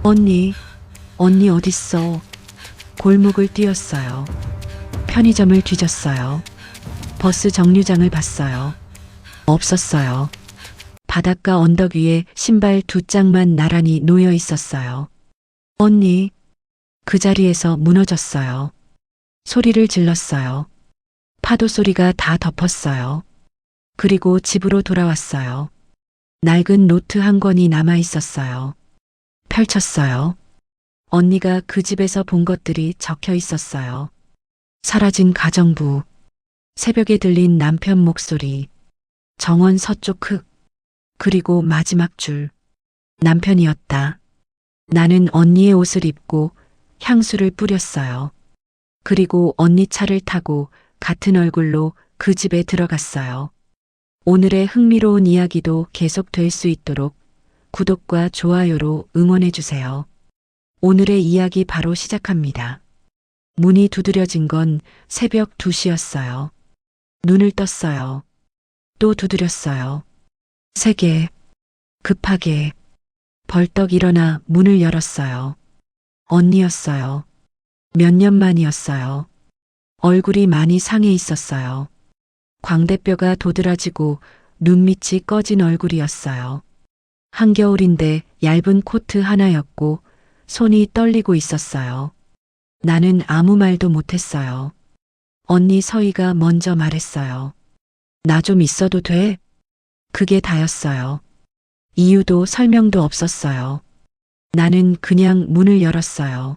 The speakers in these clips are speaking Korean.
언니, 언니 어딨어? 골목을 뛰었어요. 편의점을 뒤졌어요. 버스 정류장을 봤어요. 없었어요. 바닷가 언덕 위에 신발 2짝만 나란히 놓여 있었어요. 언니, 그 자리에서 무너졌어요. 소리를 질렀어요. 파도 소리가 다 덮었어요. 그리고 집으로 돌아왔어요. 낡은 노트 한 권이 남아 있었어요. 펼쳤어요. 언니가 그 집에서 본 것들이 적혀 있었어요. 사라진 가정부, 새벽에 들린 남편 목소리, 정원 서쪽 흙, 그리고 마지막 줄. 남편이었다. 나는 언니의 옷을 입고 향수를 뿌렸어요. 그리고 언니 차를 타고 같은 얼굴로 그 집에 들어갔어요. 오늘의 흥미로운 이야기도 계속될 수 있도록 구독과 좋아요로 응원해주세요. 오늘의 이야기 바로 시작합니다. 문이 두드려진 건 새벽 2시였어요. 눈을 떴어요. 또 두드렸어요. 세게, 급하게, 벌떡 일어나 문을 열었어요. 언니였어요. 몇 년 만이었어요. 얼굴이 많이 상해 있었어요. 광대뼈가 도드라지고 눈밑이 꺼진 얼굴이었어요. 한겨울인데 얇은 코트 하나였고 손이 떨리고 있었어요. 나는 아무 말도 못했어요. 언니 서희가 먼저 말했어요. 나 좀 있어도 돼? 그게 다였어요. 이유도 설명도 없었어요. 나는 그냥 문을 열었어요.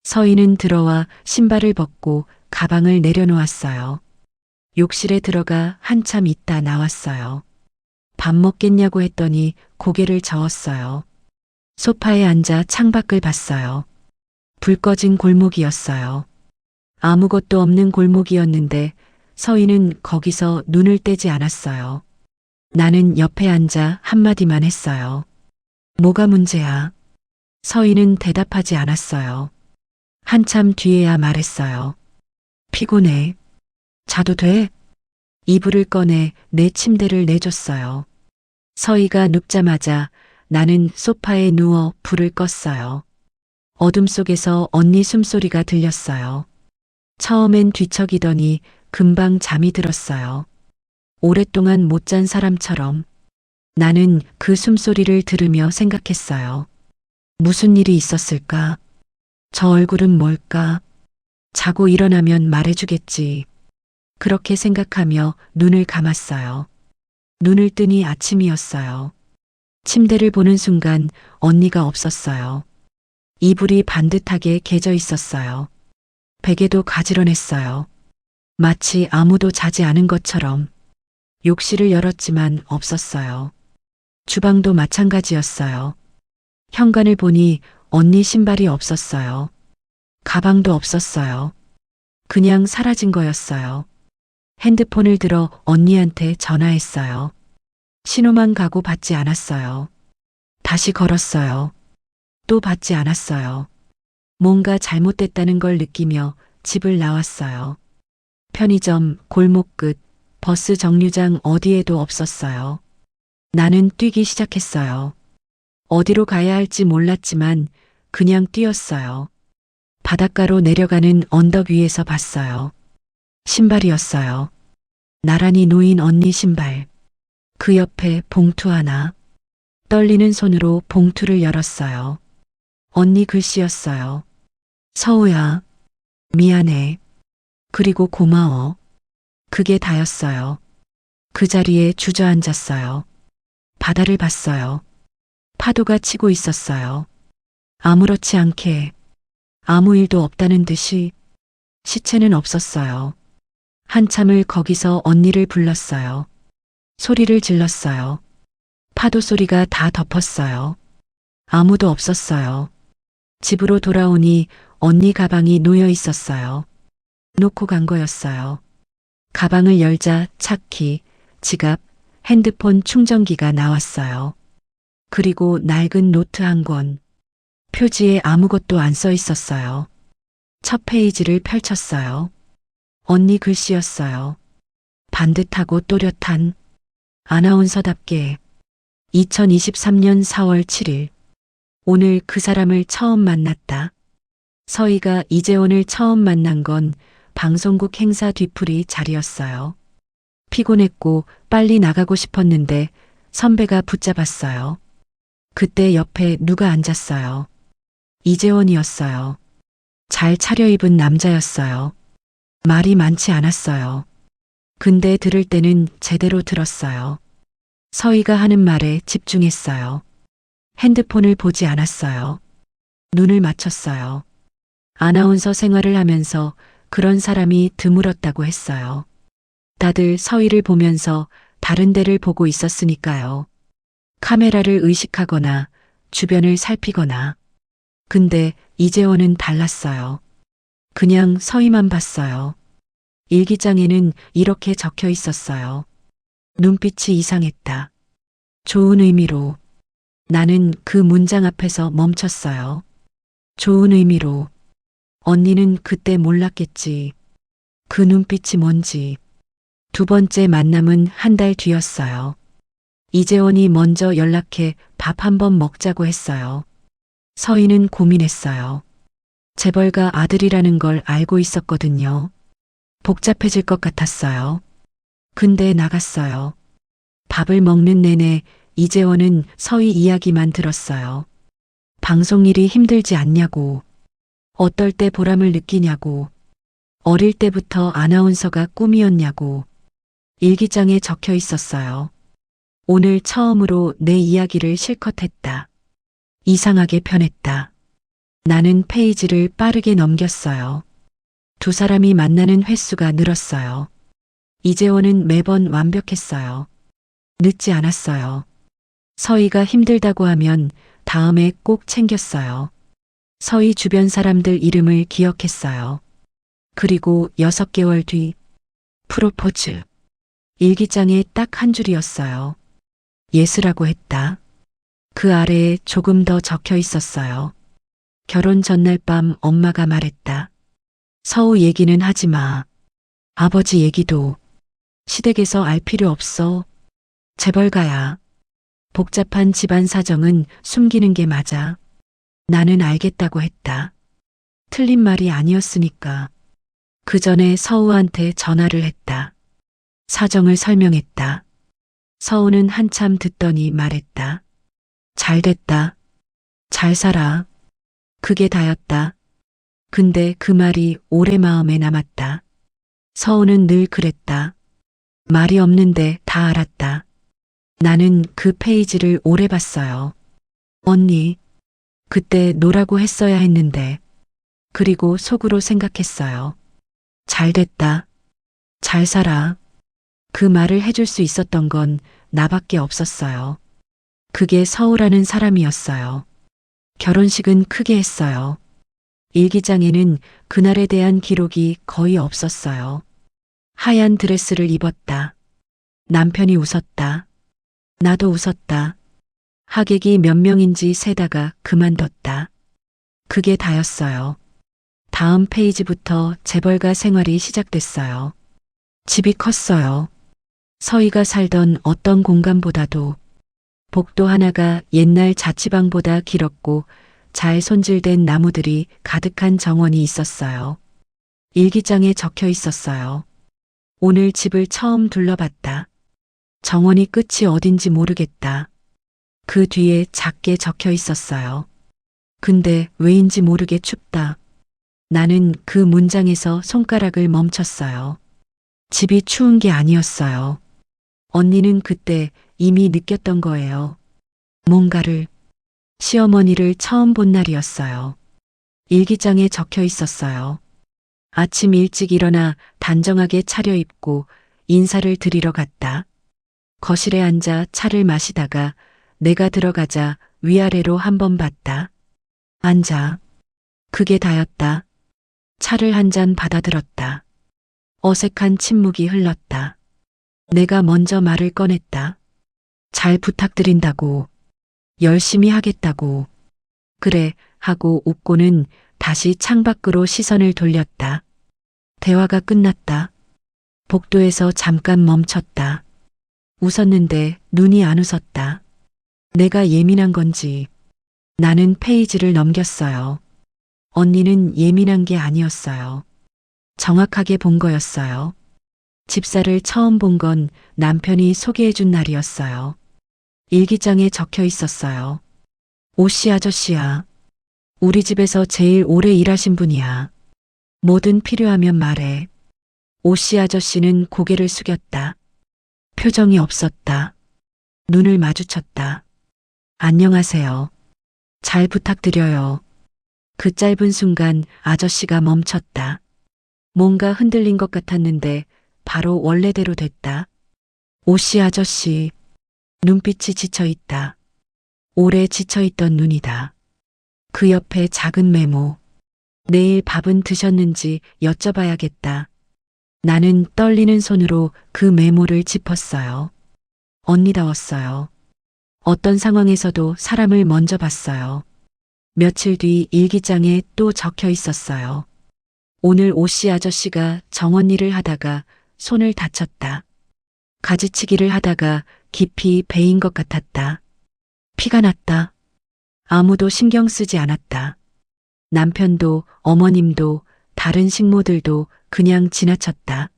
서희는 들어와 신발을 벗고 가방을 내려놓았어요. 욕실에 들어가 한참 있다 나왔어요. 밥 먹겠냐고 했더니 고개를 저었어요. 소파에 앉아 창밖을 봤어요. 불 꺼진 골목이었어요. 아무것도 없는 골목이었는데 서희는 거기서 눈을 떼지 않았어요. 나는 옆에 앉아 한마디만 했어요. 뭐가 문제야? 서희는 대답하지 않았어요. 한참 뒤에야 말했어요. 피곤해. 자도 돼? 이불을 꺼내 내 침대를 내줬어요. 서희가 눕자마자 나는 소파에 누워 불을 껐어요. 어둠 속에서 언니 숨소리가 들렸어요. 처음엔 뒤척이더니 금방 잠이 들었어요. 오랫동안 못 잔 사람처럼. 나는 그 숨소리를 들으며 생각했어요. 무슨 일이 있었을까? 저 얼굴은 뭘까? 자고 일어나면 말해주겠지. 그렇게 생각하며 눈을 감았어요. 눈을 뜨니 아침이었어요. 침대를 보는 순간 언니가 없었어요. 이불이 반듯하게 개져 있었어요. 베개도 가지런했어요. 마치 아무도 자지 않은 것처럼. 욕실을 열었지만 없었어요. 주방도 마찬가지였어요. 현관을 보니 언니 신발이 없었어요. 가방도 없었어요. 그냥 사라진 거였어요. 핸드폰을 들어 언니한테 전화했어요. 신호만 가고 받지 않았어요. 다시 걸었어요. 또 받지 않았어요. 뭔가 잘못됐다는 걸 느끼며 집을 나왔어요. 편의점, 골목 끝, 버스 정류장 어디에도 없었어요. 나는 뛰기 시작했어요. 어디로 가야 할지 몰랐지만 그냥 뛰었어요. 바닷가로 내려가는 언덕 위에서 봤어요. 신발이었어요. 나란히 놓인 언니 신발. 그 옆에 봉투 하나. 떨리는 손으로 봉투를 열었어요. 언니 글씨였어요. 서우야, 미안해. 그리고 고마워. 그게 다였어요. 그 자리에 주저앉았어요. 바다를 봤어요. 파도가 치고 있었어요. 아무렇지 않게, 아무 일도 없다는 듯이. 시체는 없었어요. 한참을 거기서 언니를 불렀어요. 소리를 질렀어요. 파도 소리가 다 덮었어요. 아무도 없었어요. 집으로 돌아오니 언니 가방이 놓여 있었어요. 놓고 간 거였어요. 가방을 열자 차키, 지갑, 핸드폰 충전기가 나왔어요. 그리고 낡은 노트 한 권. 표지에 아무것도 안 써 있었어요. 첫 페이지를 펼쳤어요. 언니 글씨였어요. 반듯하고 또렷한 아나운서답게 2023년 4월 7일 오늘 그 사람을 처음 만났다. 서희가 이재원을 처음 만난 건 방송국 행사 뒤풀이 자리였어요. 피곤했고 빨리 나가고 싶었는데 선배가 붙잡았어요. 그때 옆에 누가 앉았어요. 이재원이었어요. 잘 차려입은 남자였어요. 말이 많지 않았어요. 근데 들을 때는 제대로 들었어요. 서희가 하는 말에 집중했어요. 핸드폰을 보지 않았어요. 눈을 맞췄어요. 아나운서 생활을 하면서 그런 사람이 드물었다고 했어요. 다들 서희를 보면서 다른 데를 보고 있었으니까요. 카메라를 의식하거나 주변을 살피거나. 근데 이재원은 달랐어요. 그냥 서희만 봤어요. 일기장에는 이렇게 적혀 있었어요. 눈빛이 이상했다. 좋은 의미로. 나는 그 문장 앞에서 멈췄어요. 좋은 의미로. 언니는 그때 몰랐겠지. 그 눈빛이 뭔지. 두 번째 만남은 한 달 뒤였어요. 이재원이 먼저 연락해 밥 한 번 먹자고 했어요. 서희는 고민했어요. 재벌가 아들이라는 걸 알고 있었거든요. 복잡해질 것 같았어요. 근데 나갔어요. 밥을 먹는 내내 이재원은 서희 이야기만 들었어요. 방송 일이 힘들지 않냐고. 어떨 때 보람을 느끼냐고. 어릴 때부터 아나운서가 꿈이었냐고. 일기장에 적혀 있었어요. 오늘 처음으로 내 이야기를 실컷 했다. 이상하게 편했다. 나는 페이지를 빠르게 넘겼어요. 두 사람이 만나는 횟수가 늘었어요. 이재원은 매번 완벽했어요. 늦지 않았어요. 서희가 힘들다고 하면 다음에 꼭 챙겼어요. 서희 주변 사람들 이름을 기억했어요. 그리고 6개월 뒤 프로포즈. 일기장에 딱 한 줄이었어요. 예스라고 했다. 그 아래에 조금 더 적혀 있었어요. 결혼 전날 밤 엄마가 말했다. 서우 얘기는 하지 마. 아버지 얘기도. 시댁에서 알 필요 없어. 재벌가야. 복잡한 집안 사정은 숨기는 게 맞아. 나는 알겠다고 했다. 틀린 말이 아니었으니까. 그 전에 서우한테 전화를 했다. 사정을 설명했다. 서우는 한참 듣더니 말했다. 잘 됐다. 잘 살아. 그게 다였다. 근데 그 말이 오래 마음에 남았다. 서우는 늘 그랬다. 말이 없는데 다 알았다. 나는 그 페이지를 오래 봤어요. 언니, 그때 노라고 했어야 했는데. 그리고 속으로 생각했어요. 잘 됐다. 잘 살아. 그 말을 해줄 수 있었던 건 나밖에 없었어요. 그게 서우라는 사람이었어요. 결혼식은 크게 했어요. 일기장에는 그날에 대한 기록이 거의 없었어요. 하얀 드레스를 입었다. 남편이 웃었다. 나도 웃었다. 하객이 몇 명인지 세다가 그만뒀다. 그게 다였어요. 다음 페이지부터 재벌가 생활이 시작됐어요. 집이 컸어요. 서희가 살던 어떤 공간보다도. 복도 하나가 옛날 자취방보다 길었고 잘 손질된 나무들이 가득한 정원이 있었어요. 일기장에 적혀 있었어요. 오늘 집을 처음 둘러봤다. 정원이 끝이 어딘지 모르겠다. 그 뒤에 작게 적혀 있었어요. 근데 왜인지 모르게 춥다. 나는 그 문장에서 손가락을 멈췄어요. 집이 추운 게 아니었어요. 언니는 그때 이미 느꼈던 거예요. 뭔가를. 시어머니를 처음 본 날이었어요. 일기장에 적혀 있었어요. 아침 일찍 일어나 단정하게 차려입고 인사를 드리러 갔다. 거실에 앉아 차를 마시다가 내가 들어가자 위아래로 한 번 봤다. 앉아. 그게 다였다. 차를 한 잔 받아들었다. 어색한 침묵이 흘렀다. 내가 먼저 말을 꺼냈다. 잘 부탁드린다고. 열심히 하겠다고. 그래 하고 웃고는 다시 창밖으로 시선을 돌렸다. 대화가 끝났다. 복도에서 잠깐 멈췄다. 웃었는데 눈이 안 웃었다. 내가 예민한 건지 나는 페이지를 넘겼어요. 언니는 예민한 게 아니었어요. 정확하게 본 거였어요. 집사를 처음 본 건 남편이 소개해준 날이었어요. 일기장에 적혀 있었어요. 오씨 아저씨야. 우리 집에서 제일 오래 일하신 분이야. 뭐든 필요하면 말해. 오씨 아저씨는 고개를 숙였다. 표정이 없었다. 눈을 마주쳤다. 안녕하세요. 잘 부탁드려요. 그 짧은 순간 아저씨가 멈췄다. 뭔가 흔들린 것 같았는데 바로 원래대로 됐다. 오씨 아저씨. 눈빛이 지쳐 있다. 오래 지쳐 있던 눈이다. 그 옆에 작은 메모. 내일 밥은 드셨는지 여쭤봐야겠다. 나는 떨리는 손으로 그 메모를 짚었어요. 언니다웠어요. 어떤 상황에서도 사람을 먼저 봤어요. 며칠 뒤 일기장에 또 적혀 있었어요. 오늘 오씨 아저씨가 정언니를 하다가 손을 다쳤다. 가지치기를 하다가 깊이 베인 것 같았다. 피가 났다. 아무도 신경 쓰지 않았다. 남편도 어머님도 다른 식모들도 그냥 지나쳤다.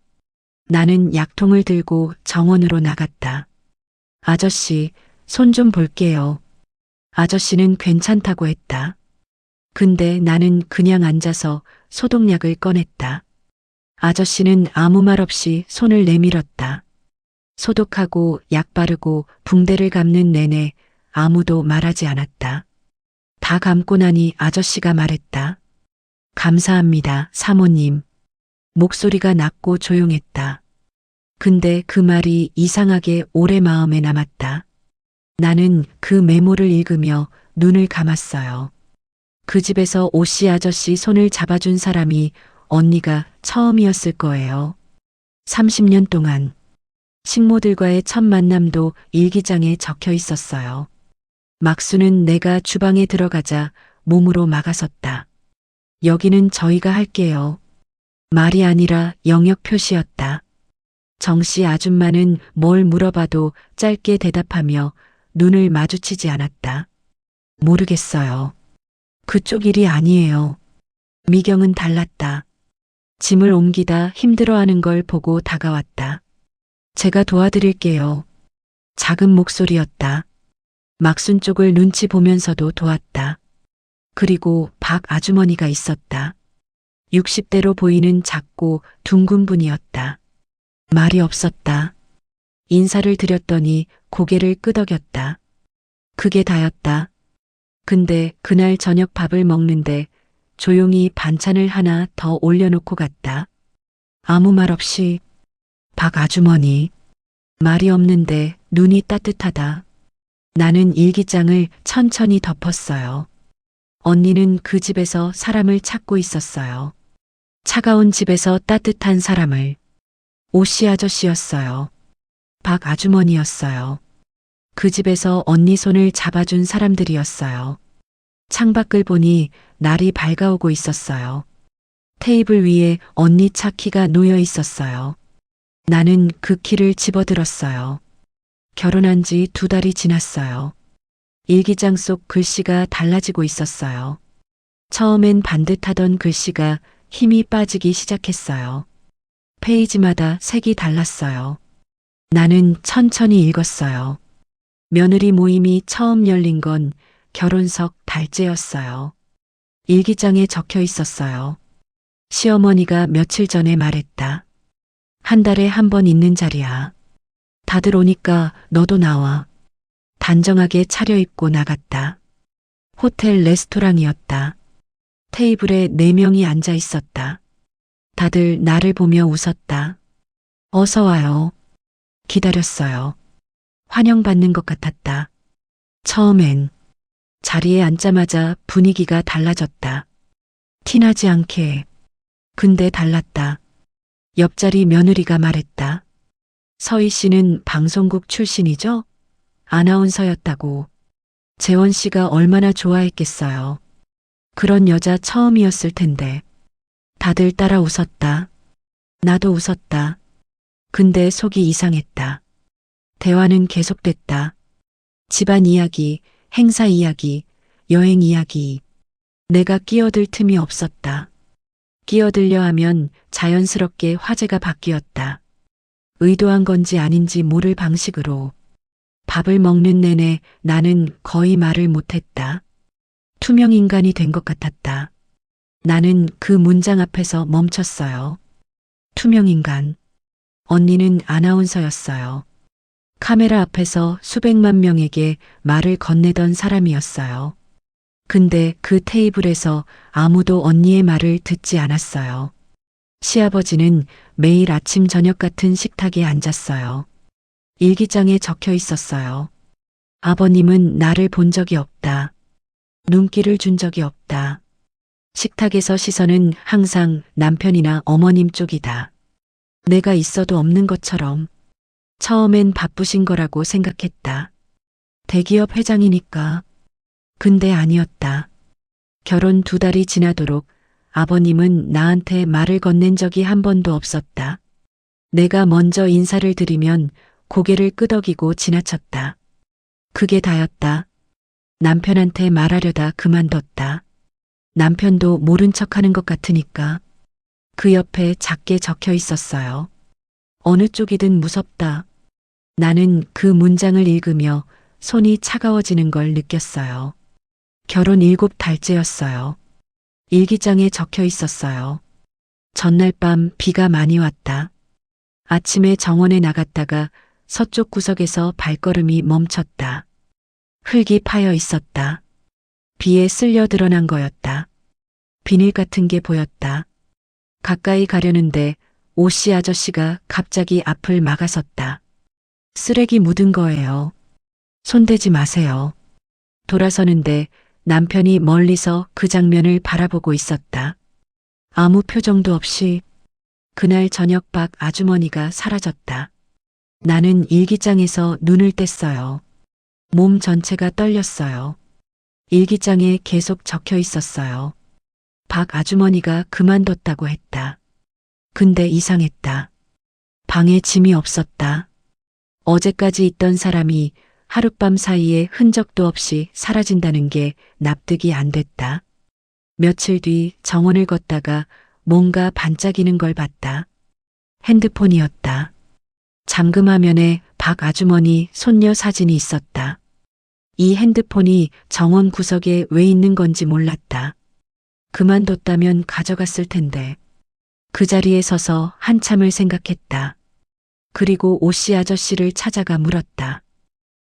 나는 약통을 들고 정원으로 나갔다. 아저씨, 손 좀 볼게요. 아저씨는 괜찮다고 했다. 근데 나는 그냥 앉아서 소독약을 꺼냈다. 아저씨는 아무 말 없이 손을 내밀었다. 소독하고 약 바르고 붕대를 감는 내내 아무도 말하지 않았다. 다 감고 나니 아저씨가 말했다. 감사합니다, 사모님. 목소리가 낮고 조용했다. 근데 그 말이 이상하게 오래 마음에 남았다. 나는 그 메모를 읽으며 눈을 감았어요. 그 집에서 오씨 아저씨 손을 잡아준 사람이 언니가 처음이었을 거예요. 30년 동안. 식모들과의 첫 만남도 일기장에 적혀 있었어요. 막수는 내가 주방에 들어가자 몸으로 막아섰다. 여기는 저희가 할게요. 말이 아니라 영역 표시였다. 정씨 아줌마는 뭘 물어봐도 짧게 대답하며 눈을 마주치지 않았다. 모르겠어요. 그쪽 일이 아니에요. 미경은 달랐다. 짐을 옮기다 힘들어하는 걸 보고 다가왔다. 제가 도와드릴게요. 작은 목소리였다. 막순 쪽을 눈치 보면서도 도왔다. 그리고 박 아주머니가 있었다. 60대로 보이는 작고 둥근 분이었다. 말이 없었다. 인사를 드렸더니 고개를 끄덕였다. 그게 다였다. 근데 그날 저녁 밥을 먹는데 조용히 반찬을 하나 더 올려놓고 갔다. 아무 말 없이 박 아주머니. 말이 없는데 눈이 따뜻하다. 나는 일기장을 천천히 덮었어요. 언니는 그 집에서 사람을 찾고 있었어요. 차가운 집에서 따뜻한 사람을. 오씨 아저씨였어요. 박 아주머니였어요. 그 집에서 언니 손을 잡아준 사람들이었어요. 창밖을 보니 날이 밝아오고 있었어요. 테이블 위에 언니 차 키가 놓여 있었어요. 나는 그 키를 집어들었어요. 결혼한 지 2달이 지났어요. 일기장 속 글씨가 달라지고 있었어요. 처음엔 반듯하던 글씨가 힘이 빠지기 시작했어요. 페이지마다 색이 달랐어요. 나는 천천히 읽었어요. 며느리 모임이 처음 열린 건 결혼석 달째였어요. 일기장에 적혀 있었어요. 시어머니가 며칠 전에 말했다. 한 달에 한 번 있는 자리야. 다들 오니까 너도 나와. 단정하게 차려입고 나갔다. 호텔 레스토랑이었다. 테이블에 4명이 앉아 있었다. 다들 나를 보며 웃었다. 어서 와요. 기다렸어요. 환영받는 것 같았다. 처음엔 자리에 앉자마자 분위기가 달라졌다. 티나지 않게. 근데 달랐다. 옆자리 며느리가 말했다. 서희 씨는 방송국 출신이죠? 아나운서였다고. 재원 씨가 얼마나 좋아했겠어요. 그런 여자 처음이었을 텐데. 다들 따라 웃었다. 나도 웃었다. 근데 속이 이상했다. 대화는 계속됐다. 집안 이야기, 행사 이야기, 여행 이야기. 내가 끼어들 틈이 없었다. 끼어들려 하면 자연스럽게 화제가 바뀌었다. 의도한 건지 아닌지 모를 방식으로. 밥을 먹는 내내 나는 거의 말을 못했다. 투명 인간이 된 것 같았다. 나는 그 문장 앞에서 멈췄어요. 투명 인간. 언니는 아나운서였어요. 카메라 앞에서 수백만 명에게 말을 건네던 사람이었어요. 근데 그 테이블에서 아무도 언니의 말을 듣지 않았어요. 시아버지는 매일 아침 저녁 같은 식탁에 앉았어요. 일기장에 적혀 있었어요. 아버님은 나를 본 적이 없다. 눈길을 준 적이 없다. 식탁에서 시선은 항상 남편이나 어머님 쪽이다. 내가 있어도 없는 것처럼. 처음엔 바쁘신 거라고 생각했다. 대기업 회장이니까. 근데 아니었다. 결혼 2달이 지나도록 아버님은 나한테 말을 건넨 적이 한 번도 없었다. 내가 먼저 인사를 드리면 고개를 끄덕이고 지나쳤다. 그게 다였다. 남편한테 말하려다 그만뒀다. 남편도 모른 척하는 것 같으니까. 그 옆에 작게 적혀 있었어요. 어느 쪽이든 무섭다. 나는 그 문장을 읽으며 손이 차가워지는 걸 느꼈어요. 결혼 7달째였어요. 일기장에 적혀 있었어요. 전날 밤 비가 많이 왔다. 아침에 정원에 나갔다가 서쪽 구석에서 발걸음이 멈췄다. 흙이 파여 있었다. 비에 쓸려 드러난 거였다. 비닐 같은 게 보였다. 가까이 가려는데 오씨 아저씨가 갑자기 앞을 막아섰다. 쓰레기 묻은 거예요. 손대지 마세요. 돌아서는데 남편이 멀리서 그 장면을 바라보고 있었다. 아무 표정도 없이. 그날 저녁 박 아주머니가 사라졌다. 나는 일기장에서 눈을 뗐어요. 몸 전체가 떨렸어요. 일기장에 계속 적혀 있었어요. 박 아주머니가 그만뒀다고 했다. 근데 이상했다. 방에 짐이 없었다. 어제까지 있던 사람이 하룻밤 사이에 흔적도 없이 사라진다는 게 납득이 안 됐다. 며칠 뒤 정원을 걷다가 뭔가 반짝이는 걸 봤다. 핸드폰이었다. 잠금 화면에 박 아주머니 손녀 사진이 있었다. 이 핸드폰이 정원 구석에 왜 있는 건지 몰랐다. 그만뒀다면 가져갔을 텐데. 그 자리에 서서 한참을 생각했다. 그리고 오씨 아저씨를 찾아가 물었다.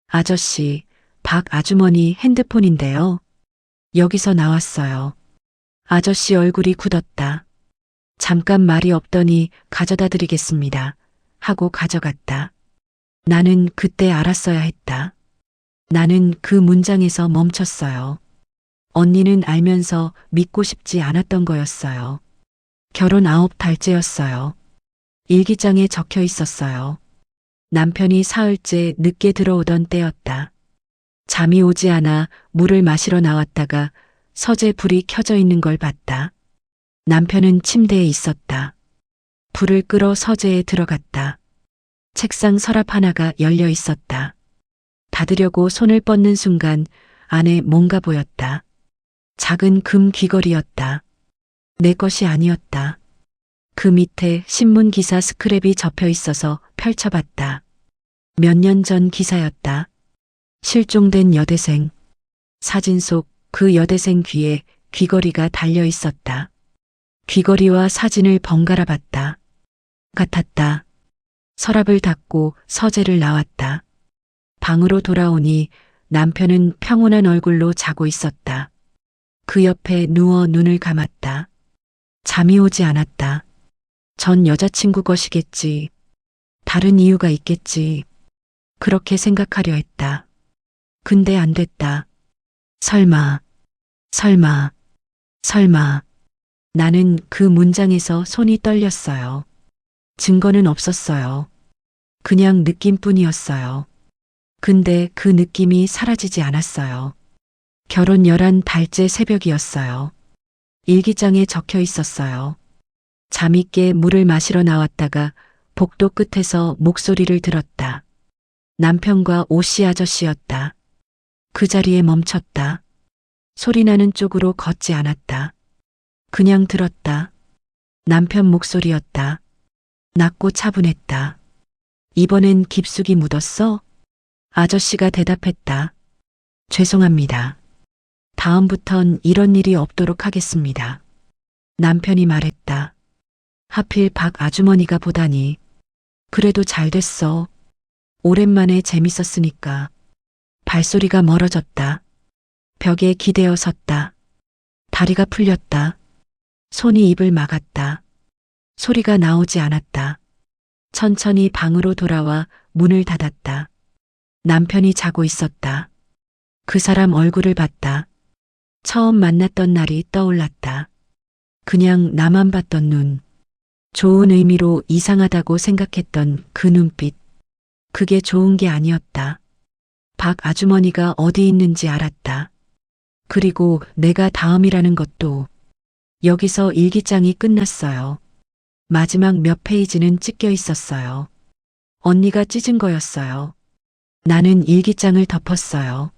아저씨, 박 아주머니 핸드폰인데요. 여기서 나왔어요. 아저씨 얼굴이 굳었다. 잠깐 말이 없더니 가져다 드리겠습니다. 하고 가져갔다. 나는 그때 알았어야 했다. 나는 그 문장에서 멈췄어요. 언니는 알면서 믿고 싶지 않았던 거였어요. 결혼 9달째였어요. 일기장에 적혀 있었어요. 남편이 사흘째 늦게 들어오던 때였다. 잠이 오지 않아 물을 마시러 나왔다가 서재 불이 켜져 있는 걸 봤다. 남편은 침대에 있었다. 불을 끄러 서재에 들어갔다. 책상 서랍 하나가 열려 있었다. 닫으려고 손을 뻗는 순간 안에 뭔가 보였다. 작은 금 귀걸이였다. 내 것이 아니었다. 그 밑에 신문 기사 스크랩이 접혀 있어서 펼쳐봤다. 몇 년 전 기사였다. 실종된 여대생. 사진 속 그 여대생 귀에 귀걸이가 달려 있었다. 귀걸이와 사진을 번갈아 봤다. 같았다. 서랍을 닫고 서재를 나왔다. 방으로 돌아오니 남편은 평온한 얼굴로 자고 있었다. 그 옆에 누워 눈을 감았다. 잠이 오지 않았다. 전 여자친구 것이겠지. 다른 이유가 있겠지. 그렇게 생각하려 했다. 근데 안 됐다. 설마, 설마, 설마. 나는 그 문장에서 손이 떨렸어요. 증거는 없었어요. 그냥 느낌뿐이었어요. 근데 그 느낌이 사라지지 않았어요. 결혼 11달째 새벽이었어요. 일기장에 적혀 있었어요. 잠이 깨 물을 마시러 나왔다가 복도 끝에서 목소리를 들었다. 남편과 오씨 아저씨였다. 그 자리에 멈췄다. 소리나는 쪽으로 걷지 않았다. 그냥 들었다. 남편 목소리였다. 낮고 차분했다. 이번엔 깊숙이 묻었어? 아저씨가 대답했다. 죄송합니다. 다음부턴 이런 일이 없도록 하겠습니다. 남편이 말했다. 하필 박 아주머니가 보다니. 그래도 잘 됐어. 오랜만에 재밌었으니까. 발소리가 멀어졌다. 벽에 기대어 섰다. 다리가 풀렸다. 손이 입을 막았다. 소리가 나오지 않았다. 천천히 방으로 돌아와 문을 닫았다. 남편이 자고 있었다. 그 사람 얼굴을 봤다. 처음 만났던 날이 떠올랐다. 그냥 나만 봤던 눈. 좋은 의미로 이상하다고 생각했던 그 눈빛. 그게 좋은 게 아니었다. 박 아주머니가 어디 있는지 알았다. 그리고 내가 다음이라는 것도. 여기서 일기장이 끝났어요. 마지막 몇 페이지는 찢겨 있었어요. 언니가 찢은 거였어요. 나는 일기장을 덮었어요.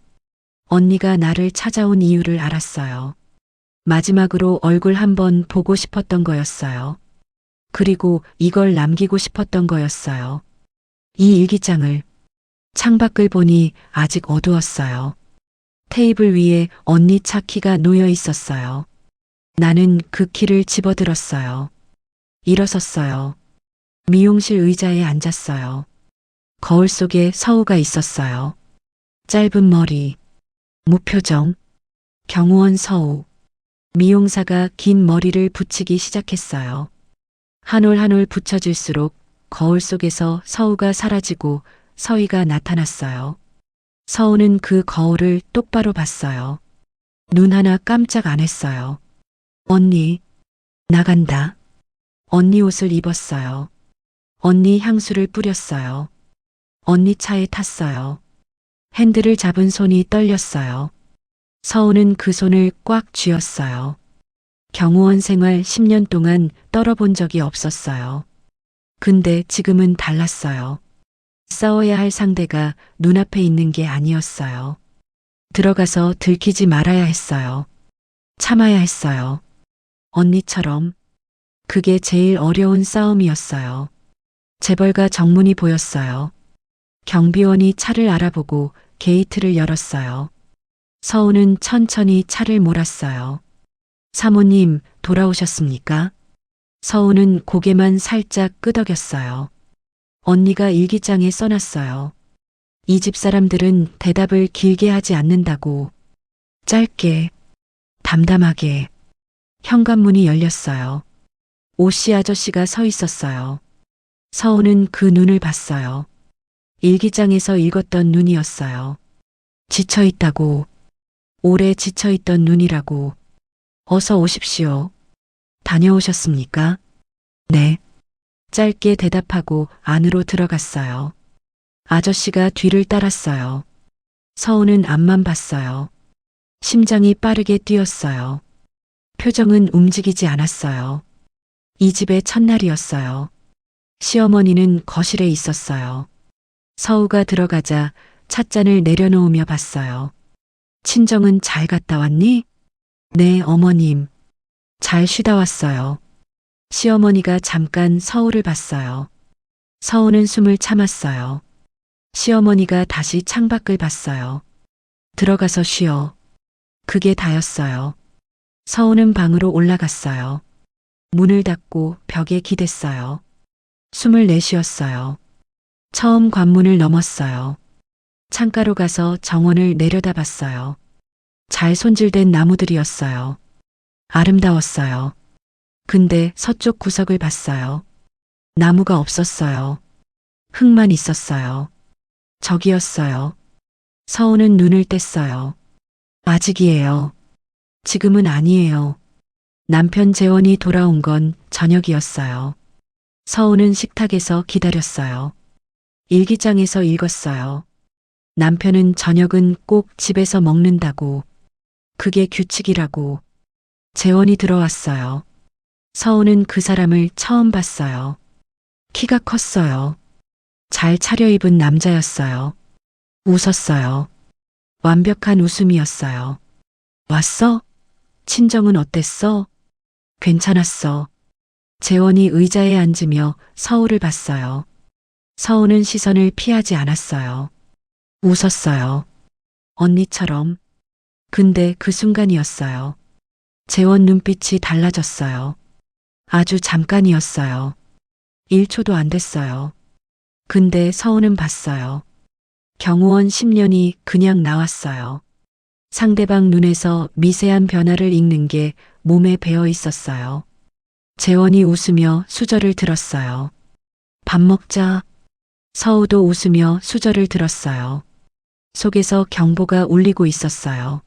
언니가 나를 찾아온 이유를 알았어요. 마지막으로 얼굴 한번 보고 싶었던 거였어요. 그리고 이걸 남기고 싶었던 거였어요. 이 일기장을. 창밖을 보니 아직 어두웠어요. 테이블 위에 언니 차 키가 놓여 있었어요. 나는 그 키를 집어들었어요. 일어섰어요. 미용실 의자에 앉았어요. 거울 속에 서우가 있었어요. 짧은 머리, 무표정, 경호원 서우. 미용사가 긴 머리를 붙이기 시작했어요. 한 올 한 올 붙여질수록 거울 속에서 서우가 사라지고 서희가 나타났어요. 서우는 그 거울을 똑바로 봤어요. 눈 하나 깜짝 안 했어요. 언니, 나간다. 언니 옷을 입었어요. 언니 향수를 뿌렸어요. 언니 차에 탔어요. 핸들을 잡은 손이 떨렸어요. 서우는 그 손을 꽉 쥐었어요. 경호원 생활 10년 동안 떨어본 적이 없었어요. 근데 지금은 달랐어요. 싸워야 할 상대가 눈앞에 있는 게 아니었어요. 들어가서 들키지 말아야 했어요. 참아야 했어요. 언니처럼. 그게 제일 어려운 싸움이었어요. 재벌가 정문이 보였어요. 경비원이 차를 알아보고 게이트를 열었어요. 서우는 천천히 차를 몰았어요. 사모님, 돌아오셨습니까? 서우는 고개만 살짝 끄덕였어요. 언니가 일기장에 써놨어요. 이 집 사람들은 대답을 길게 하지 않는다고. 짧게, 담담하게. 현관문이 열렸어요. 오씨 아저씨가 서 있었어요. 서우는 그 눈을 봤어요. 일기장에서 읽었던 눈이었어요. 지쳐있다고. 오래 지쳐있던 눈이라고. 어서 오십시오. 다녀오셨습니까? 네. 짧게 대답하고 안으로 들어갔어요. 아저씨가 뒤를 따랐어요. 서우는 앞만 봤어요. 심장이 빠르게 뛰었어요. 표정은 움직이지 않았어요. 이 집의 첫날이었어요. 시어머니는 거실에 있었어요. 서우가 들어가자 찻잔을 내려놓으며 봤어요. 친정은 잘 갔다 왔니? 네, 어머님. 잘 쉬다 왔어요. 시어머니가 잠깐 서우를 봤어요. 서우는 숨을 참았어요. 시어머니가 다시 창밖을 봤어요. 들어가서 쉬어. 그게 다였어요. 서우는 방으로 올라갔어요. 문을 닫고 벽에 기댔어요. 숨을 내쉬었어요. 처음 관문을 넘었어요. 창가로 가서 정원을 내려다봤어요. 잘 손질된 나무들이었어요. 아름다웠어요. 근데 서쪽 구석을 봤어요. 나무가 없었어요. 흙만 있었어요. 저기였어요. 서우는 눈을 뗐어요. 아직이에요. 지금은 아니에요. 남편 재원이 돌아온 건 저녁이었어요. 서우는 식탁에서 기다렸어요. 일기장에서 읽었어요. 남편은 저녁은 꼭 집에서 먹는다고. 그게 규칙이라고. 재원이 들어왔어요. 서우는 그 사람을 처음 봤어요. 키가 컸어요. 잘 차려입은 남자였어요. 웃었어요. 완벽한 웃음이었어요. 왔어? 친정은 어땠어? 괜찮았어. 재원이 의자에 앉으며 서우를 봤어요. 서우는 시선을 피하지 않았어요. 웃었어요. 언니처럼. 근데 그 순간이었어요. 재원 눈빛이 달라졌어요. 아주 잠깐이었어요. 1초도 안 됐어요. 근데 서우는 봤어요. 경호원 10년이 그냥 나왔어요. 상대방 눈에서 미세한 변화를 읽는 게 몸에 배어 있었어요. 재원이 웃으며 수저를 들었어요. 밥 먹자. 서우도 웃으며 수저를 들었어요. 속에서 경보가 울리고 있었어요.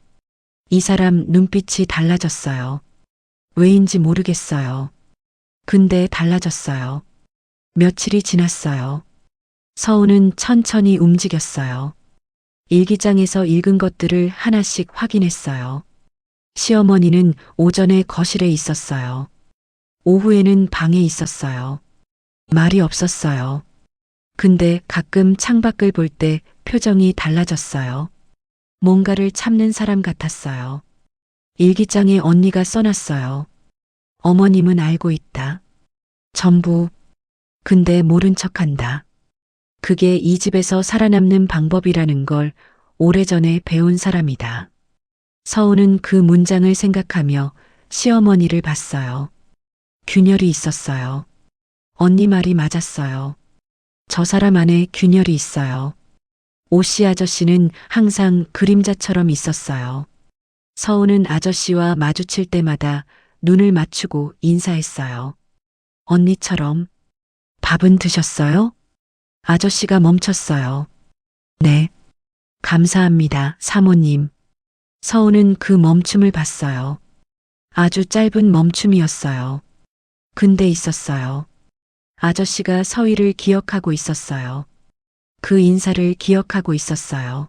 이 사람 눈빛이 달라졌어요. 왜인지 모르겠어요. 근데 달라졌어요. 며칠이 지났어요. 서우는 천천히 움직였어요. 일기장에서 읽은 것들을 하나씩 확인했어요. 시어머니는 오전에 거실에 있었어요. 오후에는 방에 있었어요. 말이 없었어요. 근데 가끔 창밖을 볼 때 표정이 달라졌어요. 뭔가를 참는 사람 같았어요. 일기장에 언니가 써놨어요. 어머님은 알고 있다. 전부. 근데 모른 척한다. 그게 이 집에서 살아남는 방법이라는 걸 오래전에 배운 사람이다. 서우는 그 문장을 생각하며 시어머니를 봤어요. 균열이 있었어요. 언니 말이 맞았어요. 저 사람 안에 균열이 있어요. 오씨 아저씨는 항상 그림자처럼 있었어요. 서우는 아저씨와 마주칠 때마다 눈을 맞추고 인사했어요. 언니처럼. 밥은 드셨어요? 아저씨가 멈췄어요. 네. 감사합니다, 사모님. 서우는 그 멈춤을 봤어요. 아주 짧은 멈춤이었어요. 근데 있었어요. 아저씨가 서희를 기억하고 있었어요. 그 인사를 기억하고 있었어요.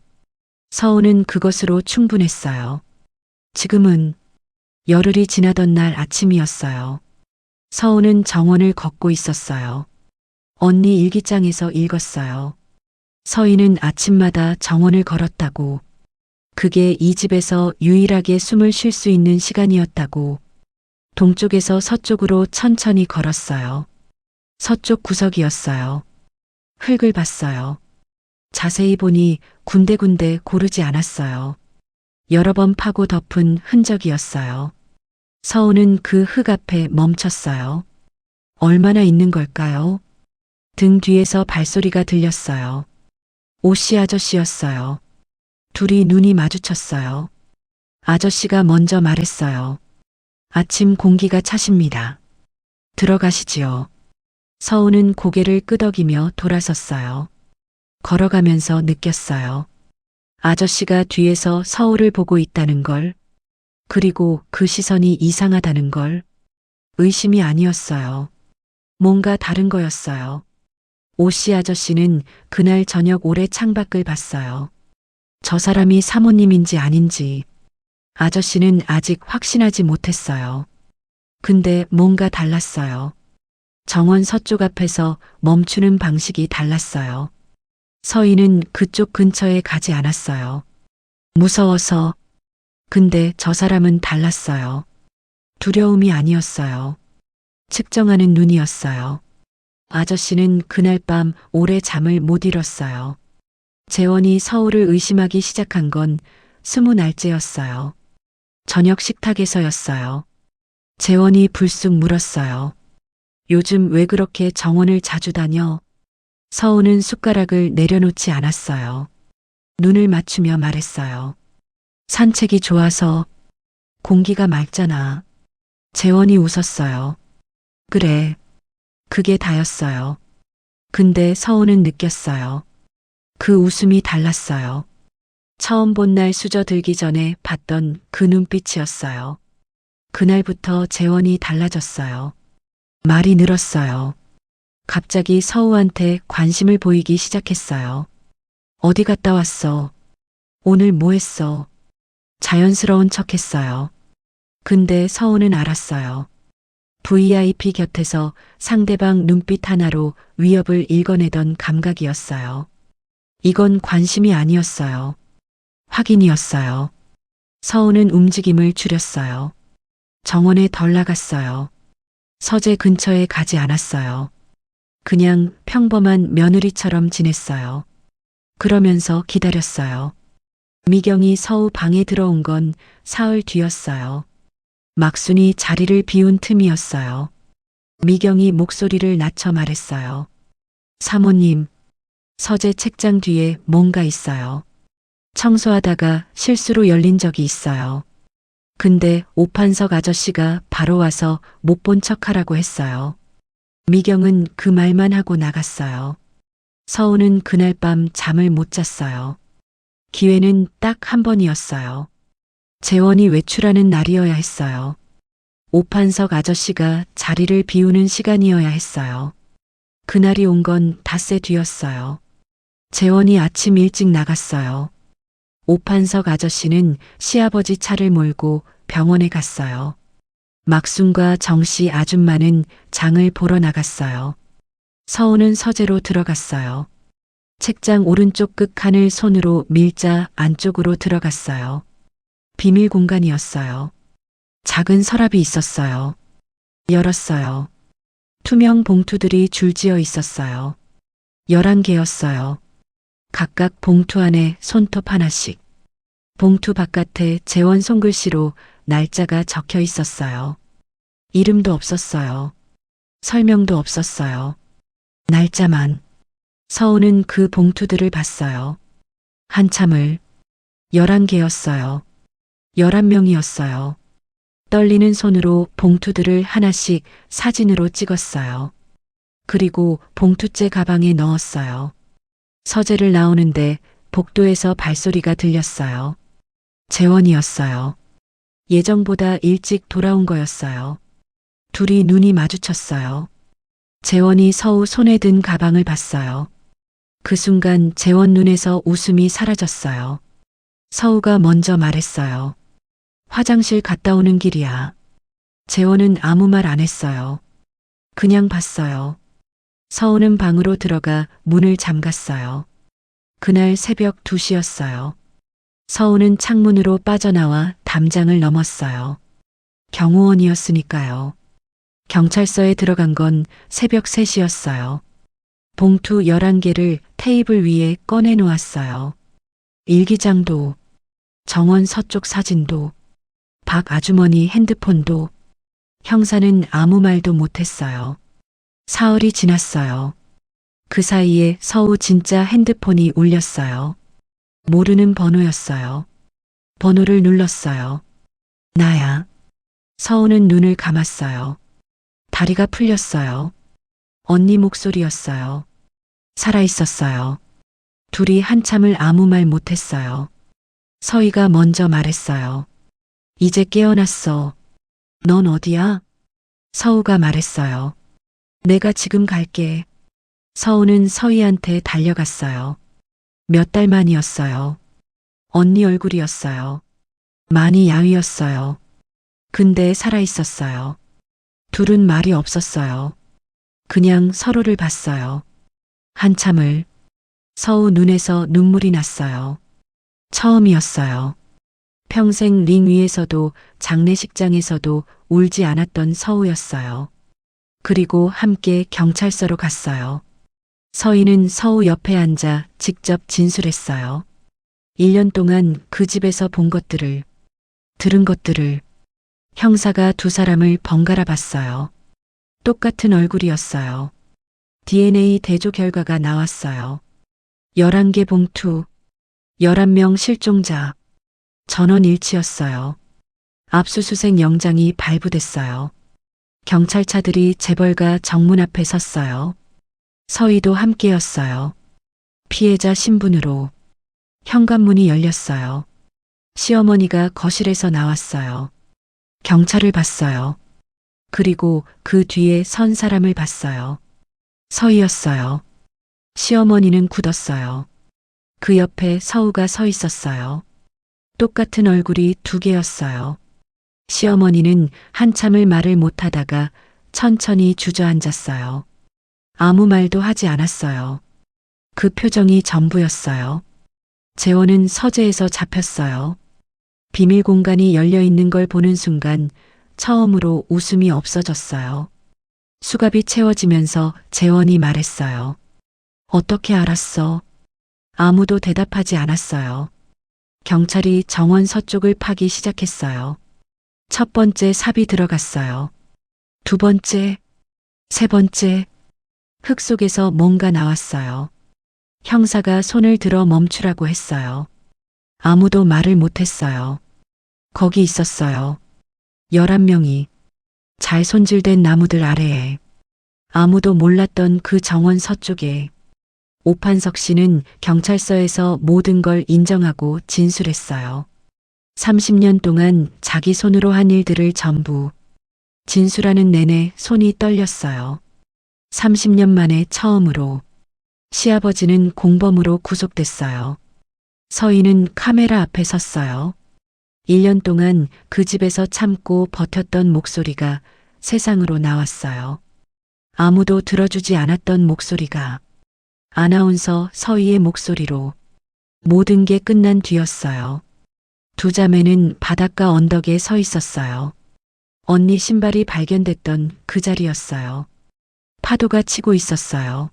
서우는 그것으로 충분했어요. 지금은 열흘이 지나던 날 아침이었어요. 서우는 정원을 걷고 있었어요. 언니 일기장에서 읽었어요. 서희는 아침마다 정원을 걸었다고. 그게 이 집에서 유일하게 숨을 쉴 수 있는 시간이었다고. 동쪽에서 서쪽으로 천천히 걸었어요. 서쪽 구석이었어요. 흙을 봤어요. 자세히 보니 군데군데 고르지 않았어요. 여러 번 파고 덮은 흔적이었어요. 서우는 그 흙 앞에 멈췄어요. 얼마나 있는 걸까요? 등 뒤에서 발소리가 들렸어요. 오씨 아저씨였어요. 둘이 눈이 마주쳤어요. 아저씨가 먼저 말했어요. 아침 공기가 차십니다. 들어가시지요. 서우는 고개를 끄덕이며 돌아섰어요. 걸어가면서 느꼈어요. 아저씨가 뒤에서 서우를 보고 있다는 걸, 그리고 그 시선이 이상하다는 걸. 의심이 아니었어요. 뭔가 다른 거였어요. 오씨 아저씨는 그날 저녁 오래 창밖을 봤어요. 저 사람이 사모님인지 아닌지 아저씨는 아직 확신하지 못했어요. 근데 뭔가 달랐어요. 정원 서쪽 앞에서 멈추는 방식이 달랐어요. 서희는 그쪽 근처에 가지 않았어요. 무서워서. 근데 저 사람은 달랐어요. 두려움이 아니었어요. 측정하는 눈이었어요. 아저씨는 그날 밤 오래 잠을 못 이뤘어요. 재원이 서우를 의심하기 시작한 건 20날째였어요. 저녁 식탁에서였어요. 재원이 불쑥 물었어요. 요즘 왜 그렇게 정원을 자주 다녀? 서우는 숟가락을 내려놓지 않았어요. 눈을 맞추며 말했어요. 산책이 좋아서. 공기가 맑잖아. 재원이 웃었어요. 그래. 그게 다였어요. 근데 서우는 느꼈어요. 그 웃음이 달랐어요. 처음 본 날 수저 들기 전에 봤던 그 눈빛이었어요. 그날부터 재원이 달라졌어요. 말이 늘었어요. 갑자기 서우한테 관심을 보이기 시작했어요. 어디 갔다 왔어? 오늘 뭐 했어? 자연스러운 척 했어요. 근데 서우는 알았어요. VIP 곁에서 상대방 눈빛 하나로 위협을 읽어내던 감각이었어요. 이건 관심이 아니었어요. 확인이었어요. 서우는 움직임을 줄였어요. 정원에 덜 나갔어요. 서재 근처에 가지 않았어요. 그냥 평범한 며느리처럼 지냈어요. 그러면서 기다렸어요. 미경이 서우 방에 들어온 건 사흘 뒤였어요. 막순이 자리를 비운 틈이었어요. 미경이 목소리를 낮춰 말했어요. 사모님, 서재 책장 뒤에 뭔가 있어요. 청소하다가 실수로 열린 적이 있어요. 근데 오판석 아저씨가 바로 와서 못 본 척하라고 했어요. 미경은 그 말만 하고 나갔어요. 서우는 그날 밤 잠을 못 잤어요. 기회는 딱 한 번이었어요. 재원이 외출하는 날이어야 했어요. 오판석 아저씨가 자리를 비우는 시간이어야 했어요. 그날이 온 건 닷새 뒤였어요. 재원이 아침 일찍 나갔어요. 오판석 아저씨는 시아버지 차를 몰고 병원에 갔어요. 막순과 정씨 아줌마는 장을 보러 나갔어요. 서우는 서재로 들어갔어요. 책장 오른쪽 끝 칸을 손으로 밀자 안쪽으로 들어갔어요. 비밀 공간이었어요. 작은 서랍이 있었어요. 열었어요. 투명 봉투들이 줄지어 있었어요. 11개였어요. 각각 봉투 안에 손톱 하나씩. 봉투 바깥에 재원 손글씨로 날짜가 적혀 있었어요. 이름도 없었어요. 설명도 없었어요. 날짜만. 서우는 그 봉투들을 봤어요. 한참을. 11개였어요. 11명이었어요. 떨리는 손으로 봉투들을 하나씩 사진으로 찍었어요. 그리고 봉투째 가방에 넣었어요. 서재를 나오는데 복도에서 발소리가 들렸어요. 재원이었어요. 예정보다 일찍 돌아온 거였어요. 둘이 눈이 마주쳤어요. 재원이 서우 손에 든 가방을 봤어요. 그 순간 재원 눈에서 웃음이 사라졌어요. 서우가 먼저 말했어요. 화장실 갔다 오는 길이야. 재원은 아무 말 안 했어요. 그냥 봤어요. 서우는 방으로 들어가 문을 잠갔어요. 그날 새벽 2시였어요. 서우는 창문으로 빠져나와 담장을 넘었어요. 경호원이었으니까요. 경찰서에 들어간 건 새벽 3시였어요. 봉투 11개를 테이블 위에 꺼내 놓았어요. 일기장도, 정원 서쪽 사진도, 박 아주머니 핸드폰도. 형사는 아무 말도 못했어요. 사흘이 지났어요. 그 사이에 서우 진짜 핸드폰이 울렸어요. 모르는 번호였어요. 번호를 눌렀어요. 나야. 서우는 눈을 감았어요. 다리가 풀렸어요. 언니 목소리였어요. 살아있었어요. 둘이 한참을 아무 말 못했어요. 서희가 먼저 말했어요. 이제 깨어났어. 넌 어디야? 서우가 말했어요. 내가 지금 갈게. 서우는 서희한테 달려갔어요. 몇 달 만이었어요. 언니 얼굴이었어요. 많이 야위었어요. 근데 살아있었어요. 둘은 말이 없었어요. 그냥 서로를 봤어요. 한참을. 서우 눈에서 눈물이 났어요. 처음이었어요. 평생 링 위에서도 장례식장에서도 울지 않았던 서우였어요. 그리고 함께 경찰서로 갔어요. 서희는 서우 옆에 앉아 직접 진술했어요. 1년 동안 그 집에서 본 것들을, 들은 것들을. 형사가 두 사람을 번갈아 봤어요. 똑같은 얼굴이었어요. DNA 대조 결과가 나왔어요. 11개 봉투, 11명 실종자, 전원 일치였어요. 압수수색 영장이 발부됐어요. 경찰차들이 재벌가 정문 앞에 섰어요. 서희도 함께였어요. 피해자 신분으로. 현관문이 열렸어요. 시어머니가 거실에서 나왔어요. 경찰을 봤어요. 그리고 그 뒤에 선 사람을 봤어요. 서희였어요. 시어머니는 굳었어요. 그 옆에 서우가 서 있었어요. 똑같은 얼굴이 2개였어요. 시어머니는 한참을 말을 못하다가 천천히 주저앉았어요. 아무 말도 하지 않았어요. 그 표정이 전부였어요. 재원은 서재에서 잡혔어요. 비밀 공간이 열려 있는 걸 보는 순간 처음으로 웃음이 없어졌어요. 수갑이 채워지면서 재원이 말했어요. 어떻게 알았어? 아무도 대답하지 않았어요. 경찰이 정원 서쪽을 파기 시작했어요. 첫 번째 삽이 들어갔어요. 두 번째, 세 번째, 흙 속에서 뭔가 나왔어요. 형사가 손을 들어 멈추라고 했어요. 아무도 말을 못했어요. 거기 있었어요. 11명이 잘 손질된 나무들 아래에 아무도 몰랐던 그 정원 서쪽에 오판석 씨는 경찰서에서 모든 걸 인정하고 진술했어요. 30년 동안 자기 손으로 한 일들을 전부 진술하는 내내 손이 떨렸어요. 30년 만에 처음으로 시아버지는 공범으로 구속됐어요. 서희는 카메라 앞에 섰어요. 1년 동안 그 집에서 참고 버텼던 목소리가 세상으로 나왔어요. 아무도 들어주지 않았던 목소리가 아나운서 서희의 목소리로 모든 게 끝난 뒤였어요. 두 자매는 바닷가 언덕에 서 있었어요. 언니 신발이 발견됐던 그 자리였어요. 파도가 치고 있었어요.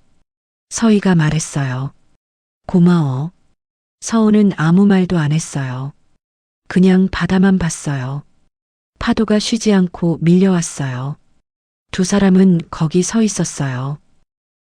서희가 말했어요. 고마워. 서우는 아무 말도 안 했어요. 그냥 바다만 봤어요. 파도가 쉬지 않고 밀려왔어요. 두 사람은 거기 서 있었어요.